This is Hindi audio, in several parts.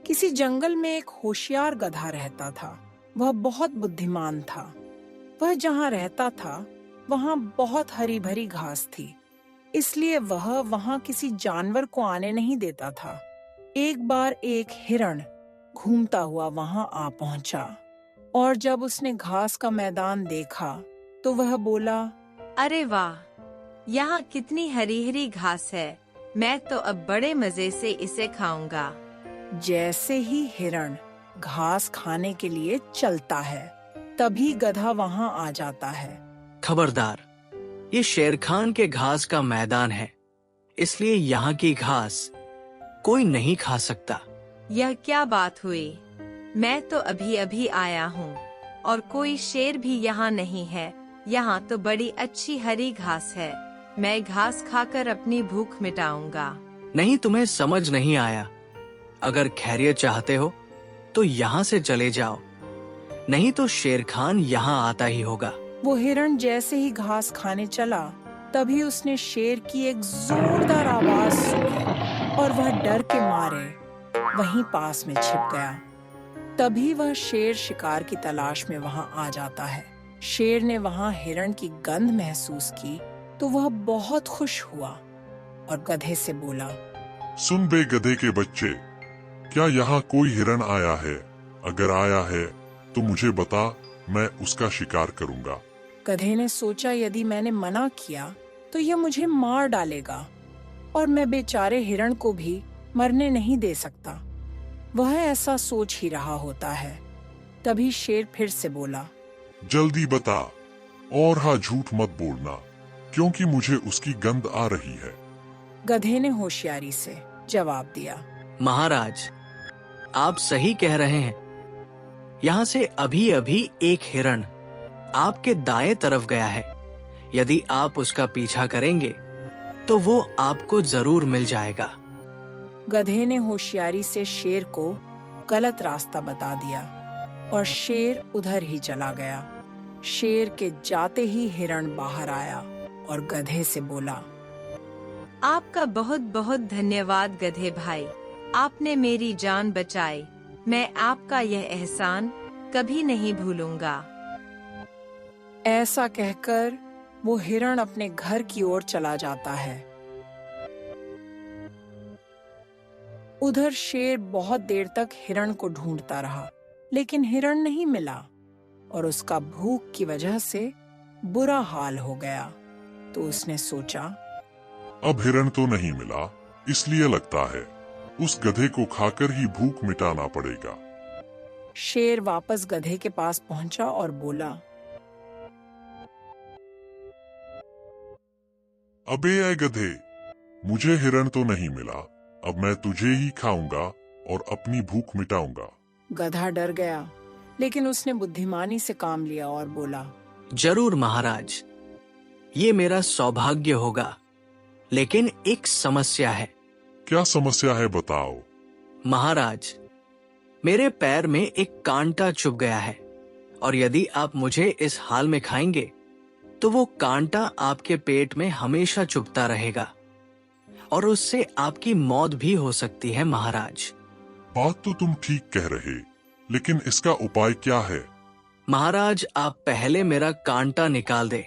किसी जंगल में एक होशियार गधा रहता था। वह बहुत बुद्धिमान था। वह जहाँ रहता था वहाँ बहुत हरी भरी घास थी, इसलिए वह वहाँ किसी जानवर को आने नहीं देता था। एक बार एक हिरण घूमता हुआ वहाँ आ पहुंचा और जब उसने घास का मैदान देखा तो वह बोला, अरे वाह, यहाँ कितनी हरी हरी घास है। मैं तो अब बड़े मजे से इसे खाऊंगा। जैसे ही हिरण घास खाने के लिए चलता है तभी गधा वहां आ जाता है। खबरदार, ये शेर खान के घास का मैदान है, इसलिए यहाँ की घास कोई नहीं खा सकता। यह क्या बात हुई? मैं तो अभी अभी आया हूँ और कोई शेर भी यहाँ नहीं है। यहाँ तो बड़ी अच्छी हरी घास है। मैं घास खाकर अपनी भूख मिटाऊंगा। नहीं, तुम्हें समझ नहीं आया। अगर खैरियत चाहते हो तो यहाँ से चले जाओ, नहीं तो शेर खान यहाँ आता ही होगा। वो हिरण जैसे ही घास खाने चला तभी उसने शेर की एक जोरदार आवाज सुनी और वह डर के मारे वहीं पास में छिप गया। तभी वह शेर शिकार की तलाश में वहां आ जाता है। शेर ने वहां हिरण की गंध महसूस की तो वह बहुत खुश हुआ और गधे से बोला, सुन बे गधे के बच्चे, क्या यहाँ कोई हिरण आया है? अगर आया है तो मुझे बता, मैं उसका शिकार करूंगा। गधे ने सोचा, यदि मैंने मना किया तो यह मुझे मार डालेगा और मैं बेचारे हिरण को भी मरने नहीं दे सकता। वह ऐसा सोच ही रहा होता है। तभी शेर फिर से बोला, जल्दी बता और हाँ, झूठ मत बोलना, क्योंकि मुझे उसकी गंध आ रही है। गधे ने होशियारी से जवाब दिया, महाराज, आप सही कह रहे हैं। यहाँ से अभी अभी एक हिरण आपके दाएं तरफ गया है। यदि आप उसका पीछा करेंगे तो वो आपको जरूर मिल जाएगा। गधे ने होशियारी से शेर को गलत रास्ता बता दिया और शेर उधर ही चला गया। शेर के जाते ही हिरण बाहर आया और गधे से बोला, आपका बहुत बहुत धन्यवाद गधे भाई, आपने मेरी जान बचाई। मैं आपका यह एहसान कभी नहीं भूलूंगा। ऐसा कहकर वो हिरण अपने घर की ओर चला जाता है। उधर शेर बहुत देर तक हिरण को ढूंढता रहा, लेकिन हिरण नहीं मिला और उसका भूख की वजह से बुरा हाल हो गया। तो उसने सोचा, अब हिरण तो नहीं मिला, इसलिए लगता है उस गधे को खाकर ही भूख मिटाना पड़ेगा। शेर वापस गधे के पास पहुंचा और बोला, अबे ऐ गधे, मुझे हिरण तो नहीं मिला, अब मैं तुझे ही खाऊंगा और अपनी भूख मिटाऊंगा। गधा डर गया, लेकिन उसने बुद्धिमानी से काम लिया और बोला, जरूर महाराज, ये मेरा सौभाग्य होगा, लेकिन एक समस्या है। क्या समस्या है, बताओ। महाराज, मेरे पैर में एक कांटा चुभ गया है और यदि आप मुझे इस हाल में खाएंगे तो वो कांटा आपके पेट में हमेशा चुभता रहेगा और उससे आपकी मौत भी हो सकती है महाराज। बात तो तुम ठीक कह रहे, लेकिन इसका उपाय क्या है? महाराज, आप पहले मेरा कांटा निकाल दे,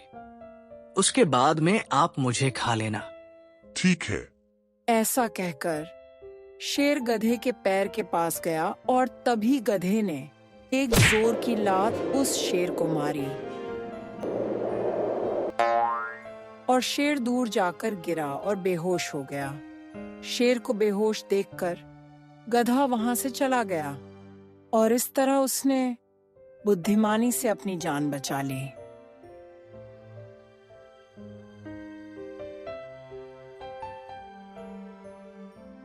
उसके बाद में आप मुझे खा लेना। ठीक है। ऐसा कहकर शेर गधे के पैर के पास गया और तभी गधे ने एक जोर की लात उस शेर को मारी और शेर दूर जाकर गिरा और बेहोश हो गया। शेर को बेहोश देखकर गधा वहां से चला गया और इस तरह उसने बुद्धिमानी से अपनी जान बचा ली।